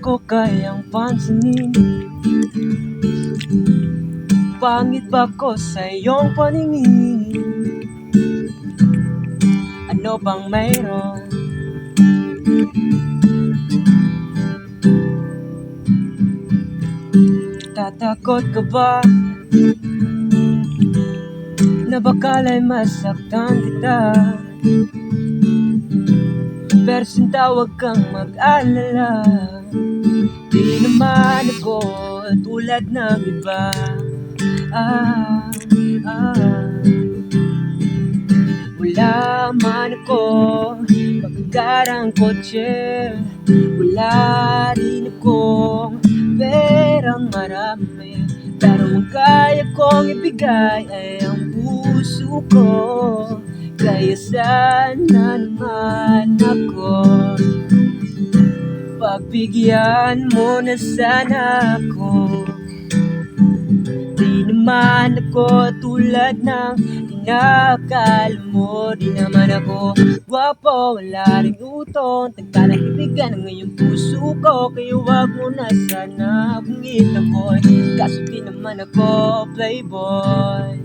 ko kayang pansinin. Pangit ba ko sa iyong paningin? Ano bang mayroon? Tatakot ka ba na bakala'y masaktan kita? Pero sinta, huwag kang mag-alala. Di naman ako tulad ng iba. Wala man ako magagarang kotse, wala rin akong perang marami, pero ang kaya kong ibigay ay ang puso ko. Kaya sana naman ako, pagbigyan mo na sana ako. Di naman ako tulad ng inakala mo. Di naman ako gwapo, wala ring utong, tagka ng ibigan ng iyong puso ko. Kaya wag mo na sana akong itaboy, kaso di naman ako playboy.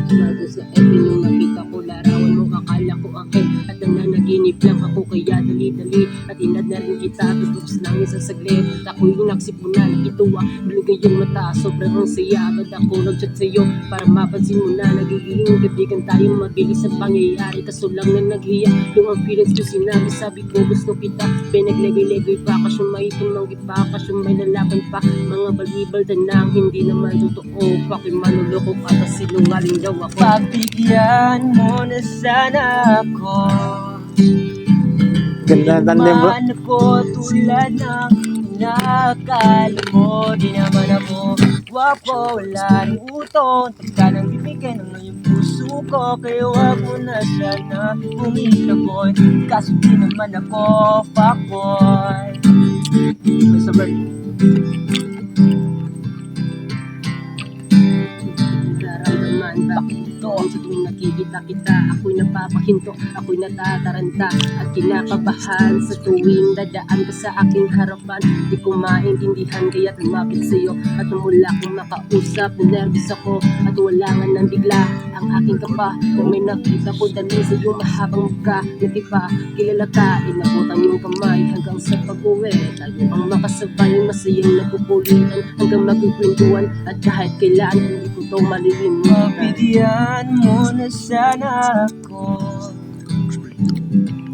Bago sa FB nung nakita ko larawan mo, akala ko akin at nananaginip lang ako. Kaya dali-dali at inad na rin kita, tutok lang isang saglit at ako'y inaksip mo na nakituwa. Binigay yung mata, sobrang ang saya. Agad ako nag-chat sa'yo para mapansin mo na nagiging kaibigan tayo. Mabilis ang pangyayari, kaso lang na naghiya yung ang feelings ko sinabi. Sabi ko gusto kita, pinaglagay-lagay pa, kasyong may tumanggi pa, kasyong may lalaban pa. Mga balibal na hindi naman totoo, pako'y manuloko ka, tas sinungaling daw ako. Pagbigyan mo na sana ako. Ganda ng tandem, bro. Di naman ako tulad ng inakala mo. Di naman ako gwapo, wala ring utong, tagka ng bibigay ng iyong puso ko. Kaya wag mo na sana umitaboy, kaso di naman ako fuckboy. Mr. Bird, nararamdaman ba ito? Sa tuwing nakikita kita, ako'y napapahinto, ako'y natataranta at kinakabahan. Sa tuwing dadaan ka sa aking harapan, di ko maintindihan kaya't lumapit sa'yo at mula kong makausap, nervous ako at wala nga nang bigla ang aking kapa. Nang may nakita ko dali sa iyong mahabang mukha, natipa, kilala ka, inabutan yung kamay hanggang sa pag-uwi. Tayo ang makasabay, masayang nagpupulitan hanggang magkukwentuhan, at kahit kailan hindi ko to malilimutan. Pagbigyan mo na sana ako.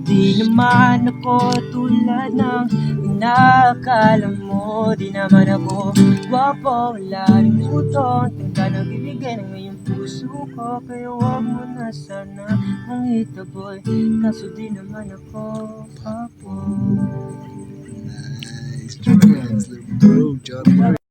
Di naman ako tulad ng inakala mo. Di naman ako gwapo, wala ring utong, tagka ng bibigay ng iyong puso ko. Kaya wag mo na sana kung itaboy, kaso di naman ako fuckboy.